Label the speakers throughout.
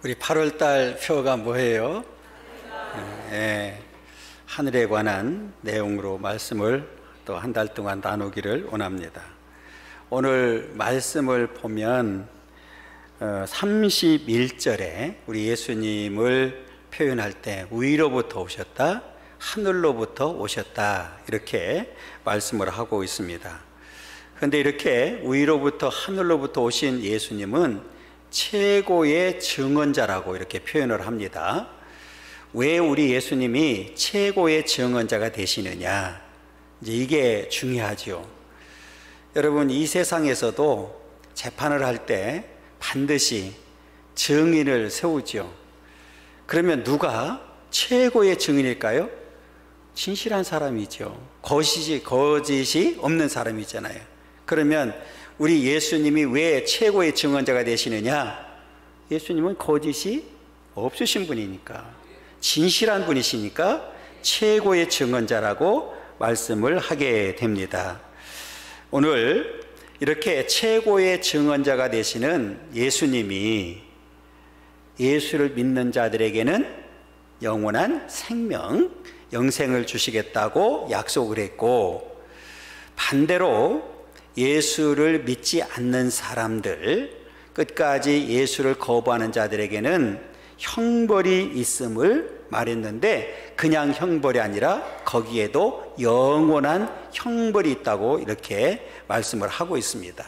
Speaker 1: 우리 8월달 표가 뭐예요? 예, 하늘에 관한 내용으로 말씀을 또 한 달 동안 나누기를 원합니다. 오늘 말씀을 보면 31절에 우리 예수님을 표현할 때 위로부터 오셨다, 하늘로부터 오셨다 이렇게 말씀을 하고 있습니다. 그런데 이렇게 위로부터 하늘로부터 오신 예수님은 최고의 증언자라고 이렇게 표현을 합니다. 왜 우리 예수님이 최고의 증언자가 되시느냐, 이제 이게 중요하죠. 여러분, 이 세상에서도 재판을 할 때 반드시 증인을 세우죠. 그러면 누가 최고의 증인일까요? 진실한 사람이죠. 거짓이 없는 사람이잖아요. 그러면 우리 예수님이 왜 최고의 증언자가 되시느냐? 예수님은 거짓이 없으신 분이니까, 진실한 분이시니까 최고의 증언자라고 말씀을 하게 됩니다. 오늘 이렇게 최고의 증언자가 되시는 예수님이 예수를 믿는 자들에게는 영원한 생명, 영생을 주시겠다고 약속을 했고, 반대로 예수를 믿지 않는 사람들, 끝까지 예수를 거부하는 자들에게는 형벌이 있음을 말했는데, 그냥 형벌이 아니라 거기에도 영원한 형벌이 있다고 이렇게 말씀을 하고 있습니다.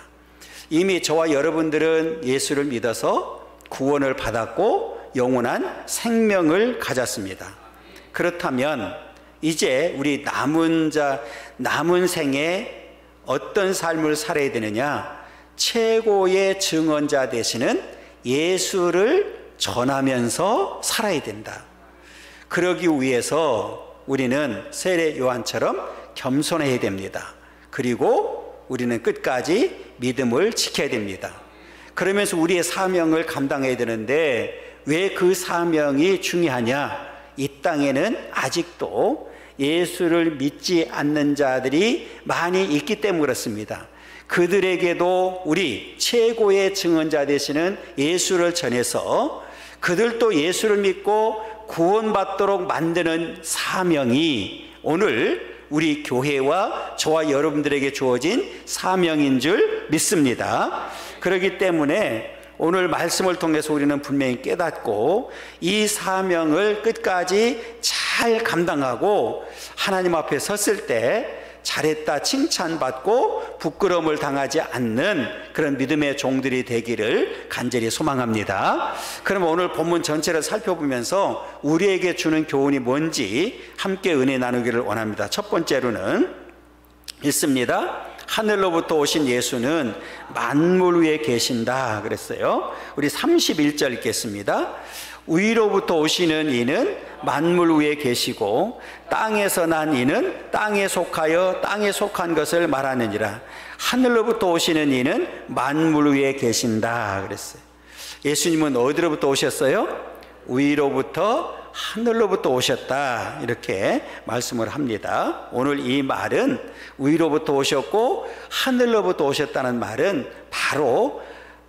Speaker 1: 이미 저와 여러분들은 예수를 믿어서 구원을 받았고 영원한 생명을 가졌습니다. 그렇다면 이제 우리 남은 생에 어떤 삶을 살아야 되느냐? 최고의 증언자 되시는 예수를 전하면서 살아야 된다. 그러기 위해서 우리는 세례 요한처럼 겸손해야 됩니다. 그리고 우리는 끝까지 믿음을 지켜야 됩니다. 그러면서 우리의 사명을 감당해야 되는데, 왜 그 사명이 중요하냐? 이 땅에는 아직도 예수를 믿지 않는 자들이 많이 있기 때문에 그렇습니다. 그들에게도 우리 최고의 증언자 되시는 예수를 전해서 그들도 예수를 믿고 구원받도록 만드는 사명이 오늘 우리 교회와 저와 여러분들에게 주어진 사명인 줄 믿습니다. 그렇기 때문에 오늘 말씀을 통해서 우리는 분명히 깨닫고 이 사명을 끝까지 잘 감당하고 하나님 앞에 섰을 때 잘했다 칭찬받고 부끄러움을 당하지 않는 그런 믿음의 종들이 되기를 간절히 소망합니다. 그럼 오늘 본문 전체를 살펴보면서 우리에게 주는 교훈이 뭔지 함께 은혜 나누기를 원합니다. 첫 번째로는 있습니다. 하늘로부터 오신 예수는 만물 위에 계신다 그랬어요. 우리 31절 읽겠습니다. 위로부터 오시는 이는 만물 위에 계시고 땅에서 난 이는 땅에 속하여 땅에 속한 것을 말하느니라. 하늘로부터 오시는 이는 만물 위에 계신다 그랬어요. 예수님은 어디로부터 오셨어요? 위로부터 하늘로부터 오셨다 이렇게 말씀을 합니다. 오늘 이 말은 위로부터 오셨고 하늘로부터 오셨다는 말은 바로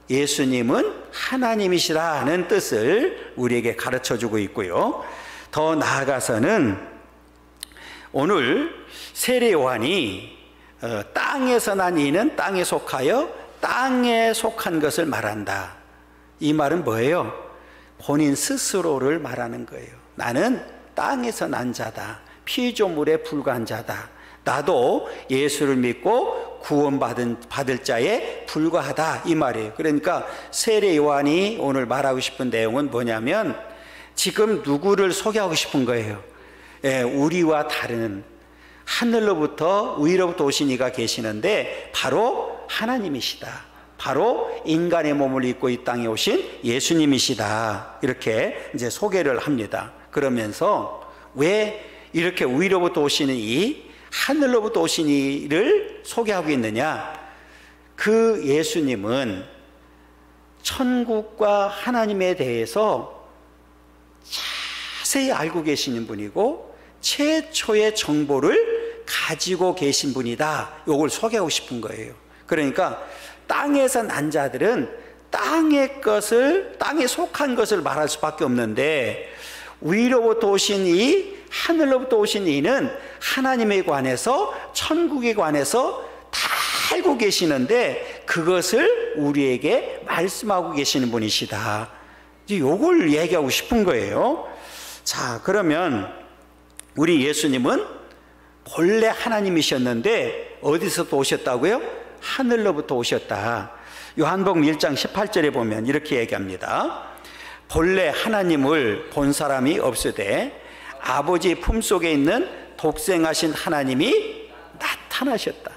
Speaker 1: 예수님은 하나님이시라는 뜻을 우리에게 가르쳐주고 있고요. 더 나아가서는 오늘 세례 요한이 땅에서 난 이는 땅에 속하여 땅에 속한 것을 말한다. 이 말은 뭐예요? 본인 스스로를 말하는 거예요. 나는 땅에서 난 자다. 피조물에 불과한 자다. 나도 예수를 믿고 구원받을 자에 불과하다 이 말이에요. 그러니까 세례 요한이 오늘 말하고 싶은 내용은 뭐냐면, 지금 누구를 소개하고 싶은 거예요? 우리와 다른 하늘로부터 위로부터 오신 이가 계시는데 바로 하나님이시다. 바로 인간의 몸을 입고 이 땅에 오신 예수님이시다. 이렇게 이제 소개를 합니다. 그러면서 왜 이렇게 위로부터 오시는 이, 하늘로부터 오신 이를 소개하고 있느냐? 그 예수님은 천국과 하나님에 대해서 자세히 알고 계시는 분이고 최초의 정보를 가지고 계신 분이다. 이걸 소개하고 싶은 거예요. 그러니까 땅에서 난 자들은 땅에 속한 것을 말할 수밖에 없는데, 위로부터 오신 이, 하늘로부터 오신 이는 하나님에 관해서, 천국에 관해서 다 알고 계시는데 그것을 우리에게 말씀하고 계시는 분이시다. 이걸 얘기하고 싶은 거예요. 자, 그러면 우리 예수님은 본래 하나님이셨는데 어디서부터 오셨다고요? 하늘로부터 오셨다. 요한복음 1장 18절에 보면 이렇게 얘기합니다. 본래 하나님을 본 사람이 없으되 아버지 품속에 있는 독생하신 하나님이 나타나셨다.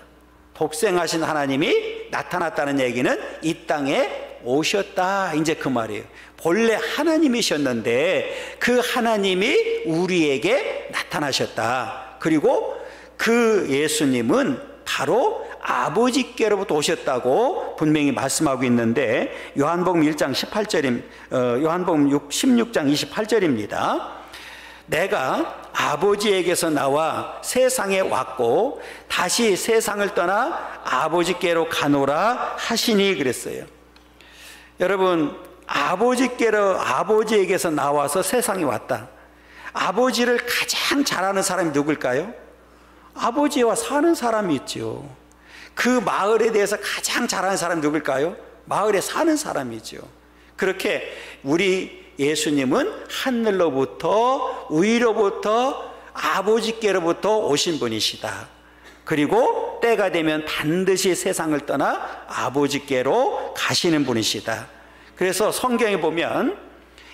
Speaker 1: 독생하신 하나님이 나타났다는 얘기는 이 땅에 오셨다, 이제 그 말이에요. 본래 하나님이셨는데 그 하나님이 우리에게 나타나셨다. 그리고 그 예수님은 바로 아버지께로부터 오셨다고 분명히 말씀하고 있는데, 요한복음 1장 18절임, 요한복음 16장 28절입니다. 내가 아버지에게서 나와 세상에 왔고 다시 세상을 떠나 아버지께로 가노라 하시니 그랬어요. 여러분, 아버지에게서 나와서 세상에 왔다. 아버지를 가장 잘 아는 사람이 누굴까요? 아버지와 사는 사람이 있죠. 그 마을에 대해서 가장 잘 아는 사람이 누굴까요? 마을에 사는 사람이죠. 그렇게 우리 예수님은 하늘로부터, 위로부터, 아버지께로부터 오신 분이시다. 그리고 때가 되면 반드시 세상을 떠나 아버지께로 가시는 분이시다. 그래서 성경에 보면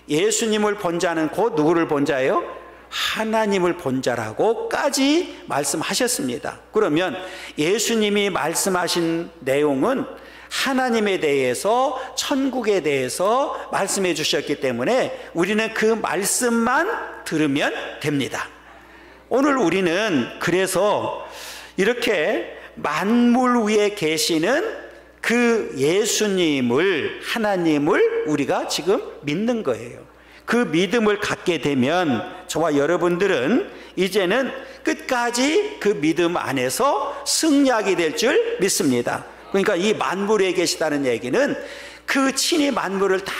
Speaker 1: 예수님을 본 자는 곧 누구를 본 자예요? 하나님을 본 자라고까지 말씀하셨습니다. 그러면 예수님이 말씀하신 내용은 하나님에 대해서, 천국에 대해서 말씀해 주셨기 때문에 우리는 그 말씀만 들으면 됩니다. 오늘 우리는 그래서 이렇게 만물 위에 계시는 그 예수님을, 하나님을 우리가 지금 믿는 거예요. 그 믿음을 갖게 되면 저와 여러분들은 이제는 끝까지 그 믿음 안에서 승리하게 될 줄 믿습니다. 그러니까 이 만물 위에 계시다는 얘기는 그 친히 만물을 다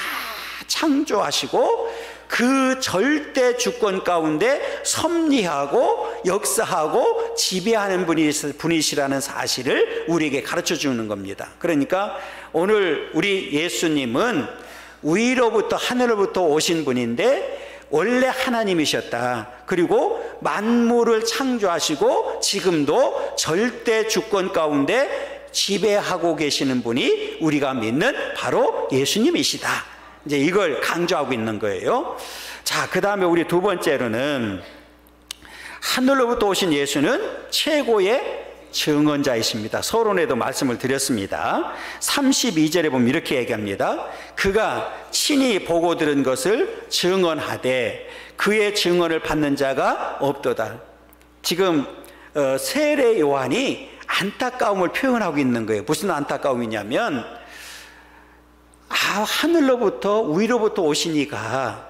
Speaker 1: 창조하시고 그 절대 주권 가운데 섭리하고 역사하고 지배하는 분이시라는 사실을 우리에게 가르쳐 주는 겁니다. 그러니까 오늘 우리 예수님은 위로부터, 하늘로부터 오신 분인데 원래 하나님이셨다. 그리고 만물을 창조하시고 지금도 절대 주권 가운데 지배하고 계시는 분이 우리가 믿는 바로 예수님이시다. 이제 이걸 강조하고 있는 거예요. 자, 그 다음에 우리 두 번째로는 하늘로부터 오신 예수는 최고의 증언자이십니다. 서론에도 말씀을 드렸습니다. 32절에 보면 이렇게 얘기합니다. 그가 친히 보고 들은 것을 증언하되 그의 증언을 받는 자가 없도다. 지금 세례 요한이 안타까움을 표현하고 있는 거예요. 무슨 안타까움이냐면 하늘로부터, 위로부터 오신 이가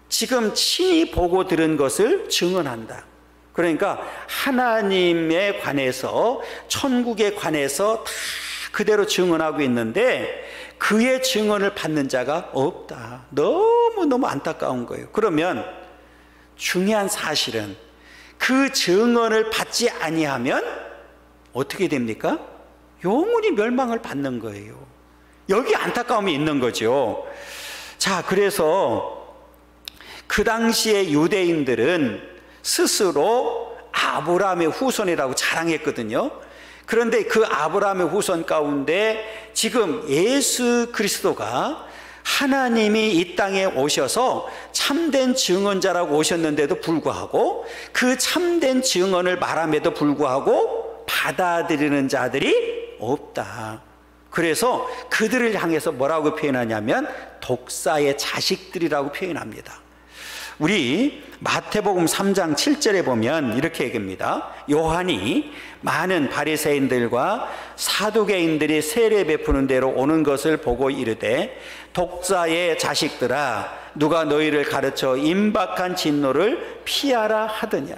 Speaker 1: 지금 친히 보고 들은 것을 증언한다. 그러니까 하나님에 관해서, 천국에 관해서 다 그대로 증언하고 있는데 그의 증언을 받는 자가 없다. 너무너무 안타까운 거예요. 그러면 중요한 사실은 그 증언을 받지 아니하면 어떻게 됩니까? 영원히 멸망을 받는 거예요. 여기 안타까움이 있는 거죠. 자, 그래서 그 당시에 유대인들은 스스로 아브라함의 후손이라고 자랑했거든요. 그런데 그 아브라함의 후손 가운데 지금 예수 그리스도가 하나님이 이 땅에 오셔서 참된 증언자라고 오셨는데도 불구하고 그 참된 증언을 말함에도 불구하고 받아들이는 자들이 없다. 그래서 그들을 향해서 뭐라고 표현하냐면 독사의 자식들이라고 표현합니다. 우리 마태복음 3장 7절에 보면 이렇게 얘기합니다. 요한이 많은 바리새인들과 사두개인들이 세례 베푸는 대로 오는 것을 보고 이르되 독사의 자식들아 누가 너희를 가르쳐 임박한 진노를 피하라 하더냐.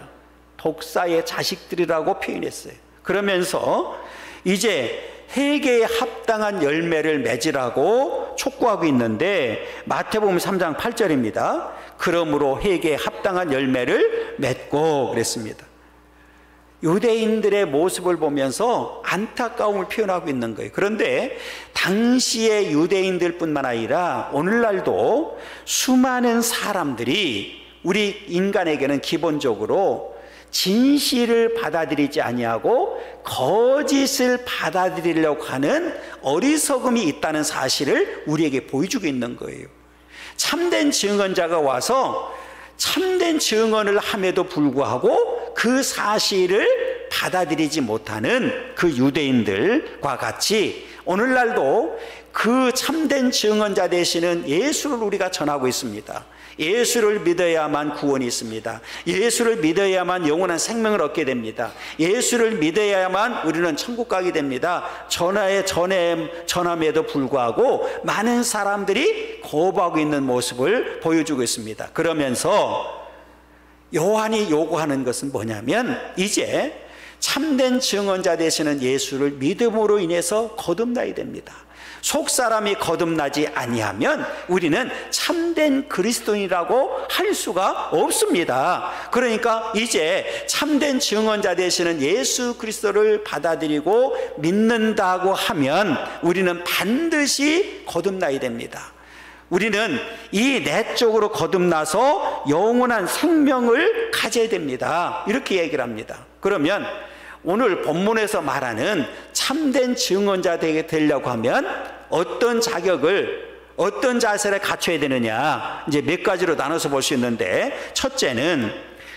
Speaker 1: 독사의 자식들이라고 표현했어요. 그러면서 이제 회개에 합당한 열매를 맺으라고 촉구하고 있는데 마태복음 3장 8절입니다. 그러므로 회개에 합당한 열매를 맺고 그랬습니다. 유대인들의 모습을 보면서 안타까움을 표현하고 있는 거예요. 그런데 당시의 유대인들뿐만 아니라 오늘날도 수많은 사람들이 우리 인간에게는 기본적으로 진실을 받아들이지 아니하고 거짓을 받아들이려고 하는 어리석음이 있다는 사실을 우리에게 보여주고 있는 거예요. 참된 증언자가 와서 참된 증언을 함에도 불구하고 그 사실을 받아들이지 못하는 그 유대인들과 같이 오늘날도 그 참된 증언자 되시는 예수를 우리가 전하고 있습니다. 예수를 믿어야만 구원이 있습니다. 예수를 믿어야만 영원한 생명을 얻게 됩니다. 예수를 믿어야만 우리는 천국 가게 됩니다. 전함에도 불구하고 많은 사람들이 거부하고 있는 모습을 보여주고 있습니다. 그러면서 요한이 요구하는 것은 뭐냐면 이제 참된 증언자 되시는 예수를 믿음으로 인해서 거듭나야 됩니다. 속사람이 거듭나지 아니하면 우리는 참된 그리스도인이라고 할 수가 없습니다. 그러니까 이제 참된 증언자 되시는 예수 그리스도를 받아들이고 믿는다고 하면 우리는 반드시 거듭나야 됩니다. 우리는 이 내적으로 거듭나서 영원한 생명을 가져야 됩니다. 이렇게 얘기를 합니다. 그러면 오늘 본문에서 말하는 참된 증언자 되려고 하면 어떤 자격을, 어떤 자세를 갖춰야 되느냐, 이제 몇 가지로 나눠서 볼 수 있는데, 첫째는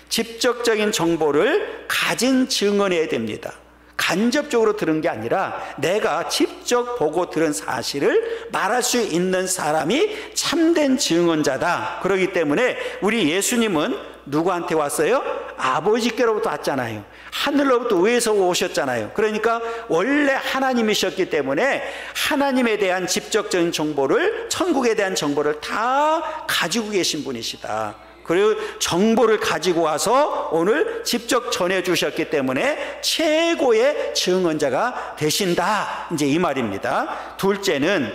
Speaker 1: 직접적인 정보를 가진 증언해야 됩니다. 간접적으로 들은 게 아니라 내가 직접 보고 들은 사실을 말할 수 있는 사람이 참된 증언자다. 그렇기 때문에 우리 예수님은 누구한테 왔어요? 아버지께로부터 왔잖아요. 하늘로부터 위에서 오셨잖아요. 그러니까 원래 하나님이셨기 때문에 하나님에 대한 직접적인 정보를, 천국에 대한 정보를 다 가지고 계신 분이시다. 그리고 정보를 가지고 와서 오늘 직접 전해주셨기 때문에 최고의 증언자가 되신다, 이제 이 말입니다. 둘째는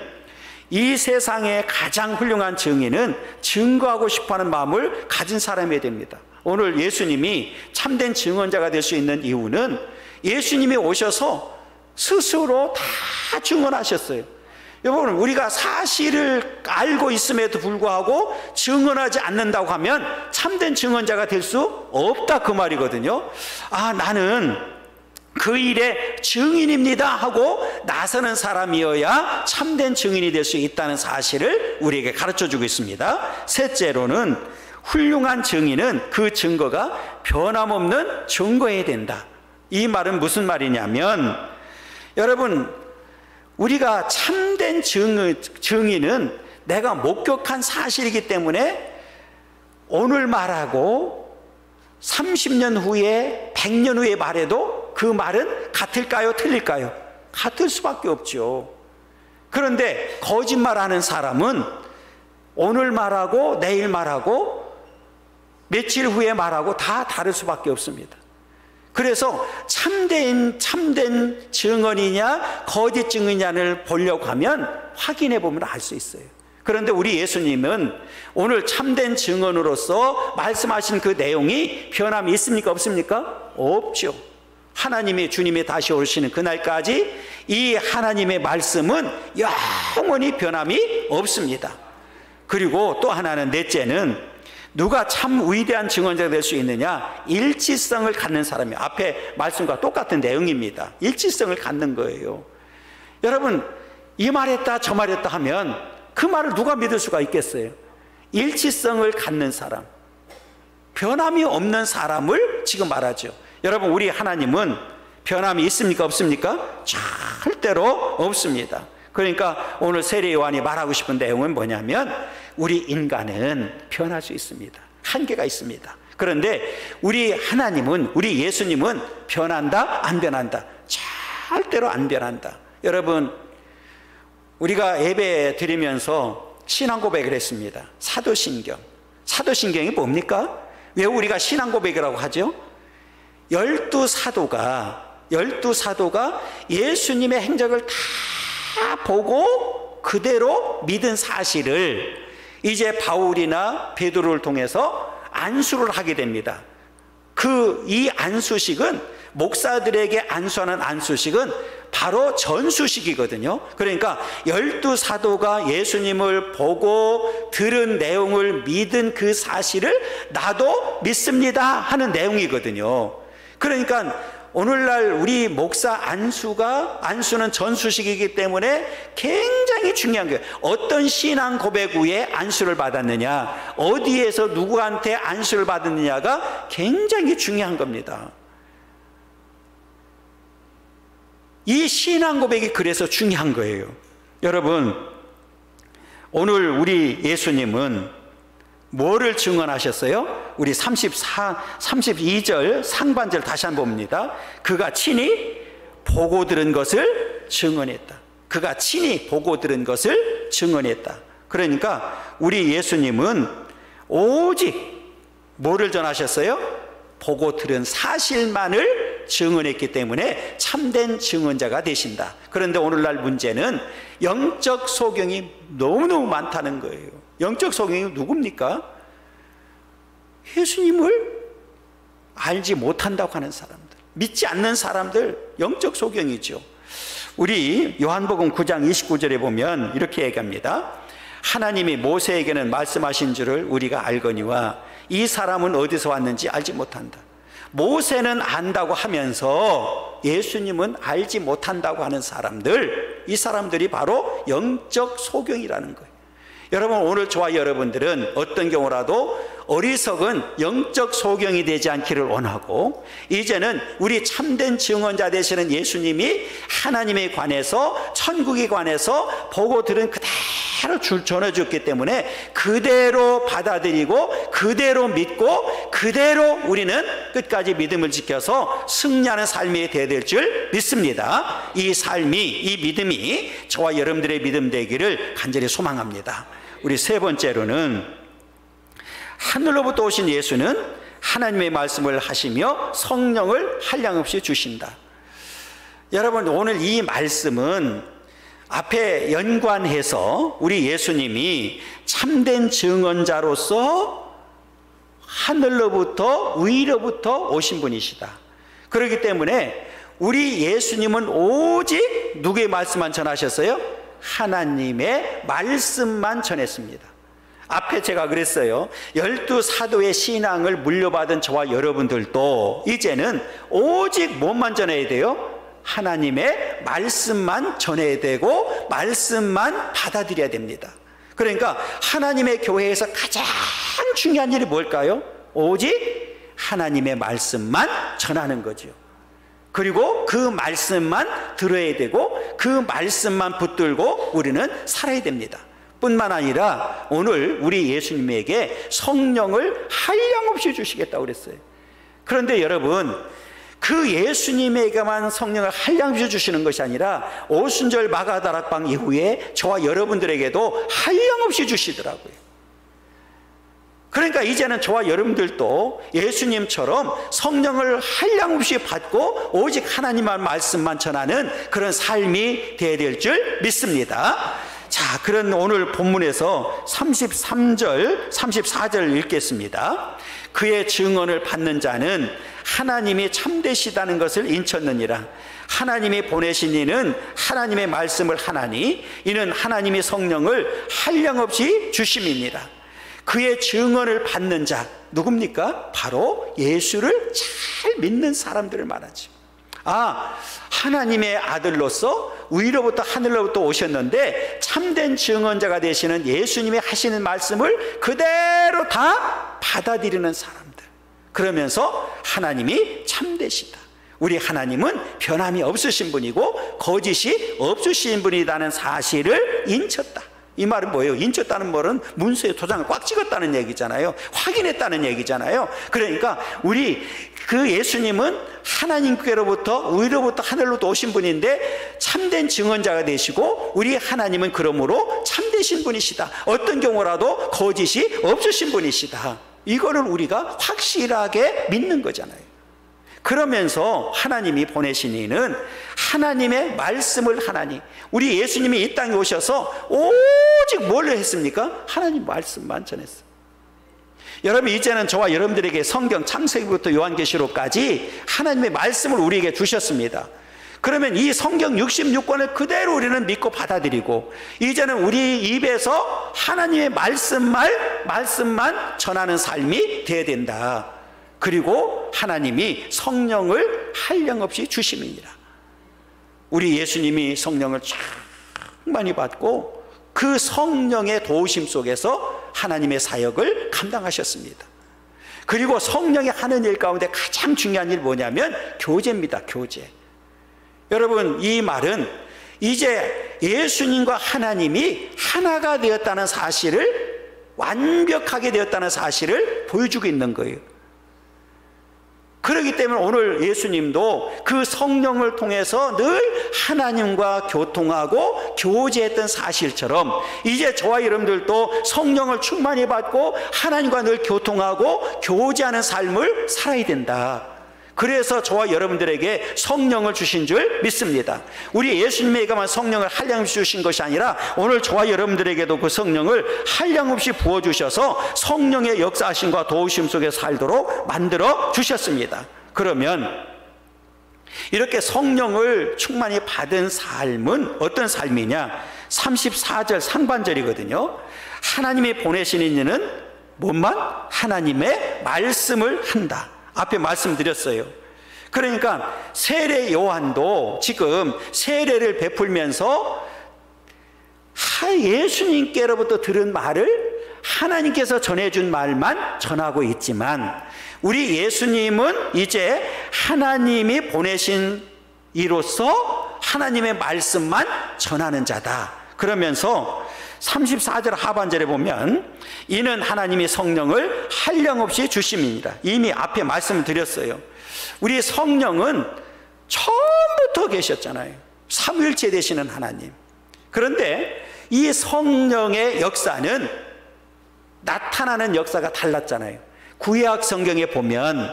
Speaker 1: 이 세상의 가장 훌륭한 증인은 증거하고 싶어하는 마음을 가진 사람이어야 됩니다. 오늘 예수님이 참된 증언자가 될 수 있는 이유는 예수님이 오셔서 스스로 다 증언하셨어요. 여러분, 우리가 사실을 알고 있음에도 불구하고 증언하지 않는다고 하면 참된 증언자가 될 수 없다, 그 말이거든요. 아, 나는 그 일의 증인입니다 하고 나서는 사람이어야 참된 증인이 될 수 있다는 사실을 우리에게 가르쳐주고 있습니다. 셋째로는 훌륭한 증인은 그 증거가 변함없는 증거해야 된다. 이 말은 무슨 말이냐면, 여러분, 우리가 참된 증인은 내가 목격한 사실이기 때문에 오늘 말하고 30년 후에 100년 후에 말해도 그 말은 같을까요? 틀릴까요? 같을 수밖에 없죠. 그런데 거짓말하는 사람은 오늘 말하고 내일 말하고 며칠 후에 말하고 다 다를 수밖에 없습니다. 그래서 참된 증언이냐 거짓 증언이냐를 보려고 하면 확인해 보면 알 수 있어요. 그런데 우리 예수님은 오늘 참된 증언으로서 말씀하신 그 내용이 변함이 있습니까? 없습니까? 없죠. 하나님이, 주님이 다시 오시는 그날까지 이 하나님의 말씀은 영원히 변함이 없습니다. 그리고 또 하나는, 넷째는 누가 참 위대한 증언자가 될 수 있느냐? 일치성을 갖는 사람이에요. 앞에 말씀과 똑같은 내용입니다. 일치성을 갖는 거예요. 여러분, 이 말했다 저 말했다 하면 그 말을 누가 믿을 수가 있겠어요? 일치성을 갖는 사람, 변함이 없는 사람을 지금 말하죠. 여러분, 우리 하나님은 변함이 있습니까? 없습니까? 절대로 없습니다. 그러니까 오늘 세례 요한이 말하고 싶은 내용은 뭐냐면, 우리 인간은 변할 수 있습니다. 한계가 있습니다. 그런데 우리 하나님은, 우리 예수님은 변한다? 안 변한다? 절대로 안 변한다. 여러분, 우리가 예배 드리면서 신앙 고백을 했습니다. 사도신경. 사도신경이 뭡니까? 왜 우리가 신앙 고백이라고 하죠? 12사도가 예수님의 행적을 다 보고 그대로 믿은 사실을 이제 바울이나 베드로를 통해서 안수를 하게 됩니다. 이 안수식은, 목사들에게 안수하는 안수식은 바로 전수식이거든요. 그러니까 12사도가 예수님을 보고 들은 내용을 믿은 그 사실을 나도 믿습니다 하는 내용이거든요. 그러니까 오늘날 우리 목사 안수는 전수식이기 때문에 굉장히 중요한 거예요. 어떤 신앙 고백 후에 안수를 받았느냐, 어디에서 누구한테 안수를 받았느냐가 굉장히 중요한 겁니다. 이 신앙 고백이 그래서 중요한 거예요. 여러분, 오늘 우리 예수님은 뭐를 증언하셨어요? 우리 32절 상반절 다시 한번 봅니다. 그가 친히 보고 들은 것을 증언했다. 그가 친히 보고 들은 것을 증언했다. 그러니까 우리 예수님은 오직 뭐를 전하셨어요? 보고 들은 사실만을 증언했기 때문에 참된 증언자가 되신다. 그런데 오늘날 문제는 영적 소경이 너무너무 많다는 거예요. 영적 소경이 누굽니까? 예수님을 알지 못한다고 하는 사람들, 믿지 않는 사람들, 영적 소경이죠. 우리 요한복음 9장 29절에 보면 이렇게 얘기합니다. 하나님이 모세에게는 말씀하신 줄을 우리가 알거니와 이 사람은 어디서 왔는지 알지 못한다. 모세는 안다고 하면서 예수님은 알지 못한다고 하는 사람들, 이 사람들이 바로 영적 소경이라는 거예요. 여러분, 오늘 저와 여러분들은 어떤 경우라도 어리석은 영적 소경이 되지 않기를 원하고, 이제는 우리 참된 증언자 되시는 예수님이 하나님에 관해서, 천국에 관해서 보고 들은 그대로 전해줬기 때문에 그대로 받아들이고 그대로 믿고 그대로 우리는 끝까지 믿음을 지켜서 승리하는 삶이 되어야 될 줄 믿습니다. 이 삶이, 이 믿음이 저와 여러분들의 믿음 되기를 간절히 소망합니다. 우리 세 번째로는 하늘로부터 오신 예수는 하나님의 말씀을 하시며 성령을 한량없이 주신다. 여러분, 오늘 이 말씀은 앞에 연관해서 우리 예수님이 참된 증언자로서 하늘로부터, 위로부터 오신 분이시다. 그렇기 때문에 우리 예수님은 오직 누구의 말씀만 전하셨어요? 하나님의 말씀만 전했습니다. 앞에 제가 그랬어요. 12사도의 신앙을 물려받은 저와 여러분들도 이제는 오직 뭐만 전해야 돼요? 하나님의 말씀만 전해야 되고 말씀만 받아들여야 됩니다. 그러니까 하나님의 교회에서 가장 중요한 일이 뭘까요? 오직 하나님의 말씀만 전하는 거죠. 그리고 그 말씀만 들어야 되고 그 말씀만 붙들고 우리는 살아야 됩니다. 뿐만 아니라 오늘 우리 예수님에게 성령을 한량없이 주시겠다고 그랬어요. 그런데 여러분, 그 예수님에게만 성령을 한량없이 주시는 것이 아니라 오순절 마가다락방 이후에 저와 여러분들에게도 한량없이 주시더라고요. 그러니까 이제는 저와 여러분들도 예수님처럼 성령을 한량없이 받고 오직 하나님의 말씀만 전하는 그런 삶이 되어야 될 줄 믿습니다. 자, 그런 오늘 본문에서 33절, 34절 읽겠습니다. 그의 증언을 받는 자는 하나님이 참되시다는 것을 인쳤느니라. 하나님이 보내신 이는 하나님의 말씀을 하나니 이는 하나님이 성령을 한량없이 주심이니라. 그의 증언을 받는 자 누굽니까? 바로 예수를 잘 믿는 사람들을 말하죠. 아, 하나님의 아들로서 위로부터 하늘로부터 오셨는데 참된 증언자가 되시는 예수님이 하시는 말씀을 그대로 다 받아들이는 사람들. 그러면서 하나님이 참되시다. 우리 하나님은 변함이 없으신 분이고 거짓이 없으신 분이라는 사실을 인쳤다. 이 말은 뭐예요? 인쳤다는 말은 문서에 도장을 꽉 찍었다는 얘기잖아요. 확인했다는 얘기잖아요. 그러니까 우리 그 예수님은 하나님께로부터 위로부터 하늘로부터 오신 분인데 참된 증언자가 되시고 우리 하나님은 그러므로 참되신 분이시다. 어떤 경우라도 거짓이 없으신 분이시다. 이거를 우리가 확실하게 믿는 거잖아요. 그러면서 하나님이 보내신 이는 하나님의 말씀을 하나니, 우리 예수님이 이 땅에 오셔서 오직 뭘 했습니까? 하나님 말씀만 전했어요. 여러분, 이제는 저와 여러분들에게 성경 창세기부터 요한계시록까지 하나님의 말씀을 우리에게 주셨습니다. 그러면 이 성경 66권을 그대로 우리는 믿고 받아들이고, 이제는 우리 입에서 하나님의 말씀만 전하는 삶이 되어야 된다. 그리고 하나님이 성령을 한량없이 주심이니라. 우리 예수님이 성령을 참 많이 받고 그 성령의 도우심 속에서 하나님의 사역을 감당하셨습니다. 그리고 성령이 하는 일 가운데 가장 중요한 일 뭐냐면 교제입니다. 교제. 여러분, 이 말은 이제 예수님과 하나님이 하나가 되었다는 사실을, 완벽하게 되었다는 사실을 보여주고 있는 거예요. 그렇기 때문에 오늘 예수님도 그 성령을 통해서 늘 하나님과 교통하고 교제했던 사실처럼, 이제 저와 여러분들도 성령을 충만히 받고 하나님과 늘 교통하고 교제하는 삶을 살아야 된다. 그래서 저와 여러분들에게 성령을 주신 줄 믿습니다. 우리 예수님에게만 성령을 한량없이 주신 것이 아니라 오늘 저와 여러분들에게도 그 성령을 한량없이 부어주셔서 성령의 역사하심과 도우심 속에 살도록 만들어 주셨습니다. 그러면 이렇게 성령을 충만히 받은 삶은 어떤 삶이냐? 34절 상반절이거든요. 하나님이 보내시는 이는 뭐만? 하나님의 말씀을 한다. 앞에 말씀드렸어요. 그러니까 세례 요한도 지금 세례를 베풀면서 예수님께로부터 들은 말을 하나님께서 전해준 말만 전하고 있지만, 우리 예수님은 이제 하나님이 보내신 이로써 하나님의 말씀만 전하는 자다. 그러면서 34절 하반절에 보면 이는 하나님이 성령을 한량없이 주심이니라. 이미 앞에 말씀을 드렸어요. 우리 성령은 처음부터 계셨잖아요. 삼위일체 되시는 하나님. 그런데 이 성령의 역사는 나타나는 역사가 달랐잖아요. 구약 성경에 보면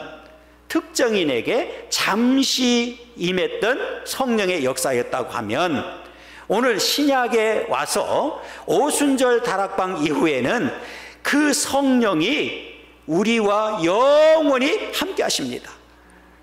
Speaker 1: 특정인에게 잠시 임했던 성령의 역사였다고 하면, 오늘 신약에 와서 오순절 다락방 이후에는 그 성령이 우리와 영원히 함께 하십니다.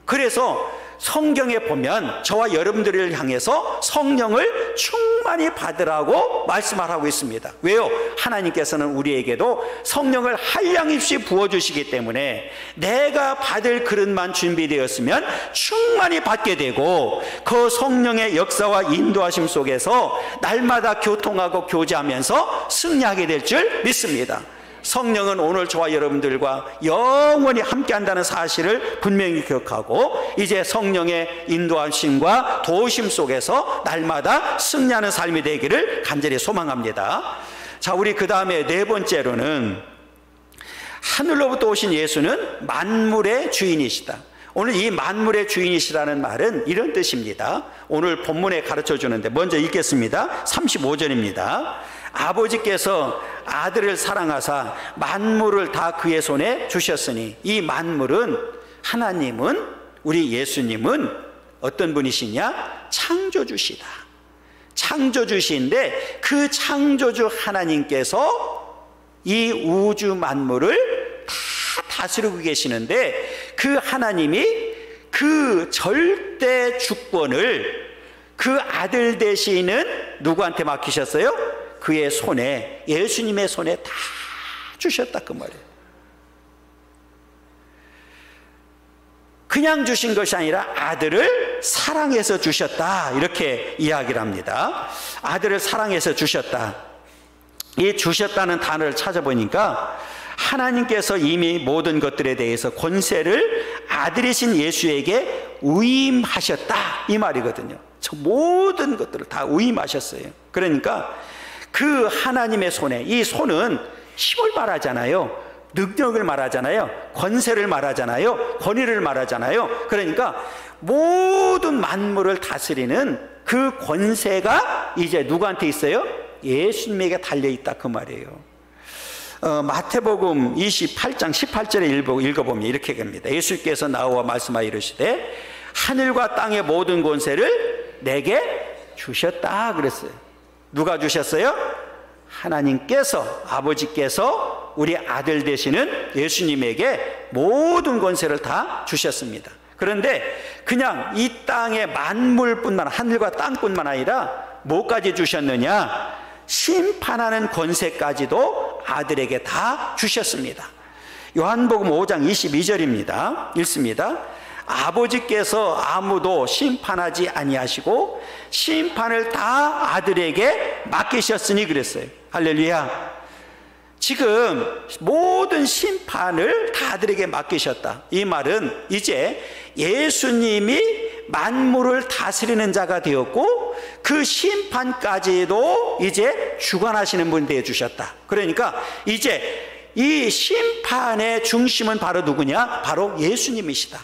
Speaker 1: 그래서 성경에 보면 저와 여러분들을 향해서 성령을 충만히 받으라고 말씀하고 있습니다. 왜요? 하나님께서는 우리에게도 성령을 한량없이 부어주시기 때문에 내가 받을 그릇만 준비되었으면 충만히 받게 되고, 그 성령의 역사와 인도하심 속에서 날마다 교통하고 교제하면서 승리하게 될 줄 믿습니다. 성령은 오늘 저와 여러분들과 영원히 함께한다는 사실을 분명히 기억하고, 이제 성령의 인도하심과 도우심 속에서 날마다 승리하는 삶이 되기를 간절히 소망합니다. 자, 우리 그 다음에 네 번째로는 하늘로부터 오신 예수는 만물의 주인이시다. 오늘 이 만물의 주인이시라는 말은 이런 뜻입니다. 오늘 본문에 가르쳐 주는데 먼저 읽겠습니다. 35절입니다. 아버지께서 아들을 사랑하사 만물을 다 그의 손에 주셨으니, 이 만물은, 하나님은, 우리 예수님은 어떤 분이시냐? 창조주시다. 창조주시인데 그 창조주 하나님께서 이 우주 만물을 다 다스리고 계시는데, 그 하나님이 그 절대 주권을 그 아들 되시는 누구한테 맡기셨어요? 그의 손에, 예수님의 손에 다 주셨다, 그 말이에요. 그냥 주신 것이 아니라 아들을 사랑해서 주셨다, 이렇게 이야기를 합니다. 아들을 사랑해서 주셨다. 이 주셨다는 단어를 찾아보니까 하나님께서 이미 모든 것들에 대해서 권세를 아들이신 예수에게 위임하셨다, 이 말이거든요. 저 모든 것들을 다 위임하셨어요. 그러니까 그 하나님의 손에, 이 손은 힘을 말하잖아요. 능력을 말하잖아요. 권세를 말하잖아요. 권위를 말하잖아요. 그러니까 모든 만물을 다스리는 그 권세가 이제 누구한테 있어요? 예수님에게 달려있다, 그 말이에요. 마태복음 28장 18절에 읽어보면 이렇게 됩니다. 예수께서 나와 말씀하여 이르시되 하늘과 땅의 모든 권세를 내게 주셨다 그랬어요. 누가 주셨어요? 하나님께서, 아버지께서 우리 아들 되시는 예수님에게 모든 권세를 다 주셨습니다. 그런데 그냥 이 땅의 만물뿐만, 하늘과 땅뿐만 아니라 뭐까지 주셨느냐? 심판하는 권세까지도 아들에게 다 주셨습니다. 요한복음 5장 22절입니다. 읽습니다. 아버지께서 아무도 심판하지 아니하시고 심판을 다 아들에게 맡기셨으니 그랬어요. 할렐루야. 지금 모든 심판을 다 아들에게 맡기셨다. 이 말은 이제 예수님이 만물을 다스리는 자가 되었고 그 심판까지도 이제 주관하시는 분이 되어 주셨다. 그러니까 이제 이 심판의 중심은 바로 누구냐? 바로 예수님이시다.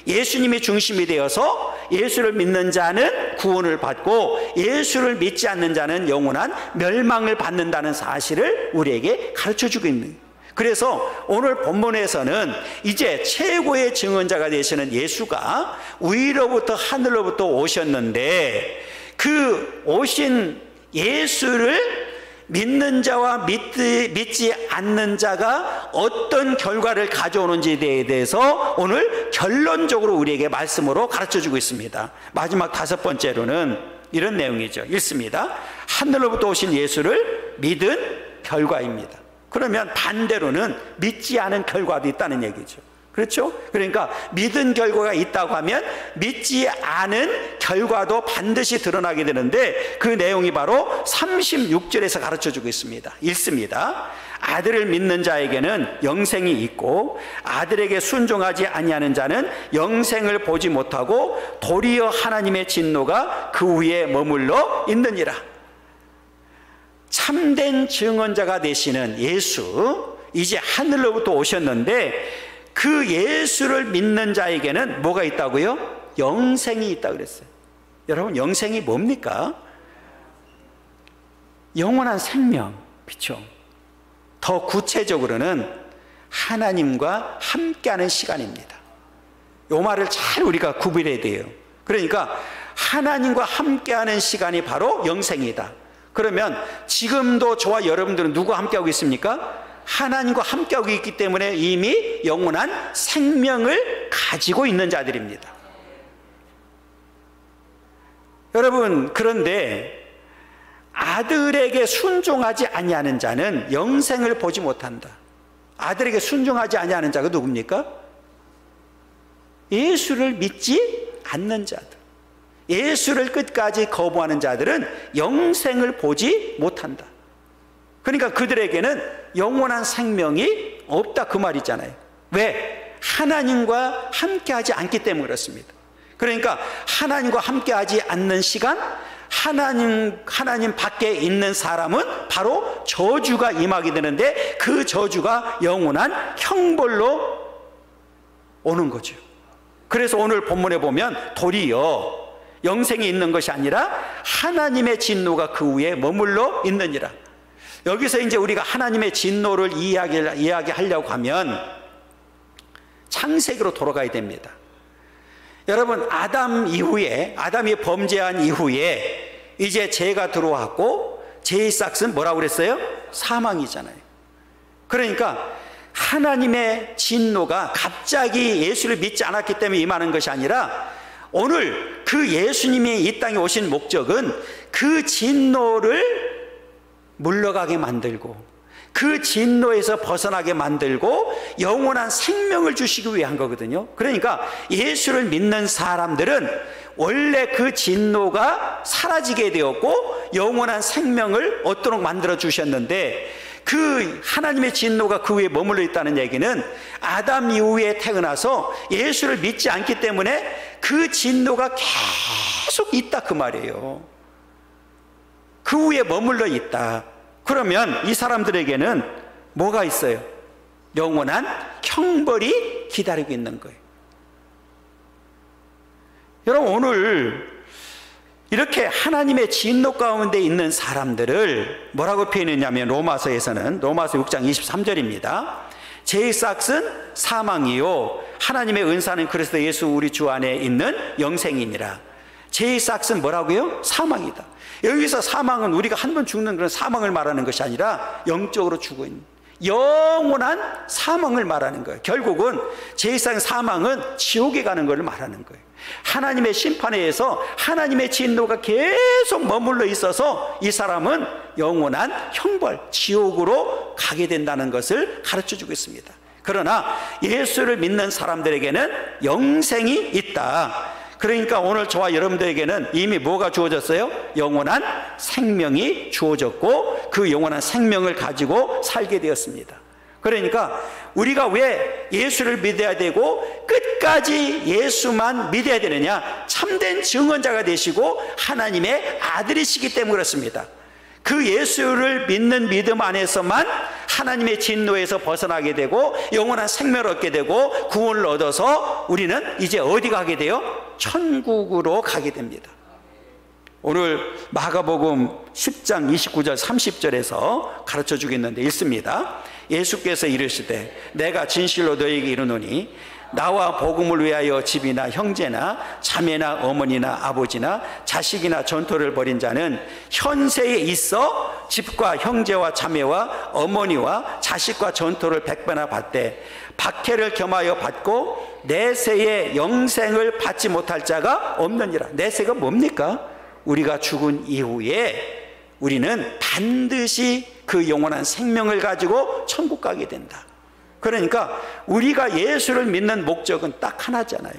Speaker 1: 예수님이 중심이 되어서 예수를 믿는 자는 구원을 받고 예수를 믿지 않는 자는 영원한 멸망을 받는다는 사실을 우리에게 가르쳐주고 있는 거예요. 그래서 오늘 본문에서는 이제 최고의 증언자가 되시는 예수가 위로부터 하늘로부터 오셨는데 그 오신 예수를 믿는 자와 믿지 않는 자가 어떤 결과를 가져오는지에 대해서 오늘 결론적으로 우리에게 말씀으로 가르쳐주고 있습니다. 마지막 5번째로는 이런 내용이죠. 읽습니다. 하늘로부터 오신 예수를 믿은 결과입니다. 그러면 반대로는 믿지 않은 결과도 있다는 얘기죠. 그렇죠? 그러니까 믿은 결과가 있다고 하면 믿지 않은 결과도 반드시 드러나게 되는데 그 내용이 바로 36절에서 가르쳐주고 있습니다. 읽습니다. 아들을 믿는 자에게는 영생이 있고 아들에게 순종하지 아니하는 자는 영생을 보지 못하고 도리어 하나님의 진노가 그 위에 머물러 있느니라. 참된 증언자가 되시는 예수, 이제 하늘로부터 오셨는데 그 예수를 믿는 자에게는 뭐가 있다고요? 영생이 있다고 그랬어요. 여러분, 영생이 뭡니까? 영원한 생명, 그렇죠? 더 구체적으로는 하나님과 함께하는 시간입니다. 이 말을 잘 우리가 구별해야 돼요. 그러니까 하나님과 함께하는 시간이 바로 영생이다. 그러면 지금도 저와 여러분들은 누구와 함께하고 있습니까? 하나님과 함께하고 있기 때문에 이미 영원한 생명을 가지고 있는 자들입니다. 여러분, 그런데 아들에게 순종하지 아니하는 자는 영생을 보지 못한다. 아들에게 순종하지 아니하는 자가 누굽니까? 예수를 믿지 않는 자들. 예수를 끝까지 거부하는 자들은 영생을 보지 못한다. 그러니까 그들에게는 영원한 생명이 없다 그 말이잖아요. 왜? 하나님과 함께하지 않기 때문에 그렇습니다. 그러니까 하나님과 함께하지 않는 시간, 하나님 밖에 있는 사람은 바로 저주가 임하게 되는데 그 저주가 영원한 형벌로 오는 거죠. 그래서 오늘 본문에 보면 도리어 영생이 있는 것이 아니라 하나님의 진노가 그 위에 머물러 있느니라. 여기서 이제 우리가 하나님의 진노를 이야기하려고 하면 창세기로 돌아가야 됩니다. 여러분, 아담이 범죄한 이후에 이제 죄가 들어왔고 죄의 싹은 뭐라고 그랬어요? 사망이잖아요. 그러니까 하나님의 진노가 갑자기 예수를 믿지 않았기 때문에 임하는 것이 아니라 오늘 그 예수님이 이 땅에 오신 목적은 그 진노를 물러가게 만들고 그 진노에서 벗어나게 만들고 영원한 생명을 주시기 위한 거거든요. 그러니까 예수를 믿는 사람들은 원래 그 진노가 사라지게 되었고 영원한 생명을 얻도록 만들어 주셨는데 그 하나님의 진노가 그 위에 머물러 있다는 얘기는 아담 이후에 태어나서 예수를 믿지 않기 때문에 그 진노가 계속 있다 그 말이에요. 그 위에 머물러 있다. 그러면 이 사람들에게는 뭐가 있어요? 영원한 형벌이 기다리고 있는 거예요. 여러분, 오늘 이렇게 하나님의 진노 가운데 있는 사람들을 뭐라고 표현했냐면 로마서에서는 로마서 6장 23절입니다. 제 삭은 사망이요 하나님의 은사는 그리스도 예수 우리 주 안에 있는 영생이니라. 제 삭은 뭐라고요? 사망이다. 여기서 사망은 우리가 한 번 죽는 그런 사망을 말하는 것이 아니라 영적으로 죽어 있는 영원한 사망을 말하는 거예요. 결국은 제1상 사망은 지옥에 가는 것을 말하는 거예요. 하나님의 심판에 의해서 하나님의 진노가 계속 머물러 있어서 이 사람은 영원한 형벌, 지옥으로 가게 된다는 것을 가르쳐 주고 있습니다. 그러나 예수를 믿는 사람들에게는 영생이 있다. 그러니까 오늘 저와 여러분들에게는 이미 뭐가 주어졌어요? 영원한 생명이 주어졌고 그 영원한 생명을 가지고 살게 되었습니다. 그러니까 우리가 왜 예수를 믿어야 되고 끝까지 예수만 믿어야 되느냐? 참된 증언자가 되시고 하나님의 아들이시기 때문에 그렇습니다. 그 예수를 믿는 믿음 안에서만 하나님의 진노에서 벗어나게 되고 영원한 생명을 얻게 되고 구원을 얻어서 우리는 이제 어디 가게 돼요? 천국으로 가게 됩니다. 오늘 마가복음 10장 29절 30절에서 가르쳐 주겠는데 읽습니다. 예수께서 이르시되 내가 진실로 너희에게 이르노니 나와 복음을 위하여 집이나 형제나 자매나 어머니나 아버지나 자식이나 전토를 벌인 자는 현세에 있어 집과 형제와 자매와 어머니와 자식과 전토를 100배나 받되 박해를 겸하여 받고 내세의 영생을 받지 못할 자가 없느니라. 내세가 뭡니까? 우리가 죽은 이후에 우리는 반드시 그 영원한 생명을 가지고 천국 가게 된다. 그러니까 우리가 예수를 믿는 목적은 딱 하나잖아요.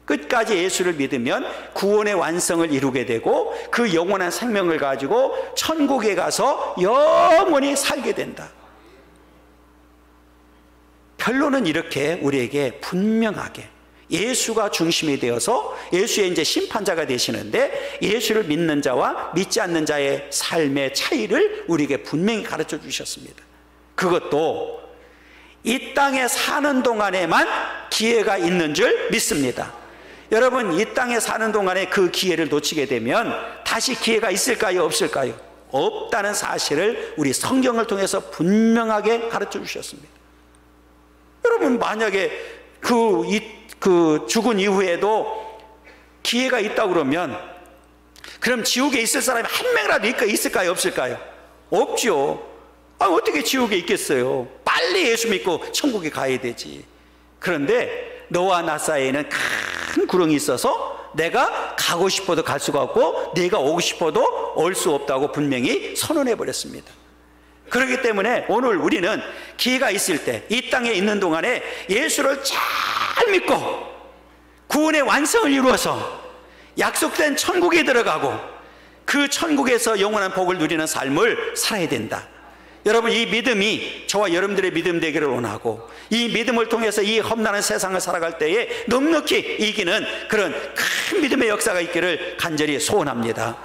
Speaker 1: 끝까지 예수를 믿으면 구원의 완성을 이루게 되고 그 영원한 생명을 가지고 천국에 가서 영원히 살게 된다. 결론은 이렇게 우리에게 분명하게 예수가 중심이 되어서 예수의 이제 심판자가 되시는데 예수를 믿는 자와 믿지 않는 자의 삶의 차이를 우리에게 분명히 가르쳐 주셨습니다. 그것도 이 땅에 사는 동안에만 기회가 있는 줄 믿습니다. 여러분, 이 땅에 사는 동안에 그 기회를 놓치게 되면 다시 기회가 있을까요? 없을까요? 없다는 사실을 우리 성경을 통해서 분명하게 가르쳐 주셨습니다. 여러분, 만약에 그 죽은 이후에도 기회가 있다고 그러면 그럼 지옥에 있을 사람이 한 명이라도 있을까요? 없을까요? 없죠. 어떻게 지옥에 있겠어요? 빨리 예수 믿고 천국에 가야 되지. 그런데 너와 나 사이에는 큰 구렁이 있어서 내가 가고 싶어도 갈 수가 없고 내가 오고 싶어도 올 수 없다고 분명히 선언해 버렸습니다. 그렇기 때문에 오늘 우리는 기회가 있을 때 이 땅에 있는 동안에 예수를 잘 믿고 구원의 완성을 이루어서 약속된 천국에 들어가고 그 천국에서 영원한 복을 누리는 삶을 살아야 된다. 여러분, 이 믿음이 저와 여러분들의 믿음 되기를 원하고 이 믿음을 통해서 이 험난한 세상을 살아갈 때에 넉넉히 이기는 그런 큰 믿음의 역사가 있기를 간절히 소원합니다.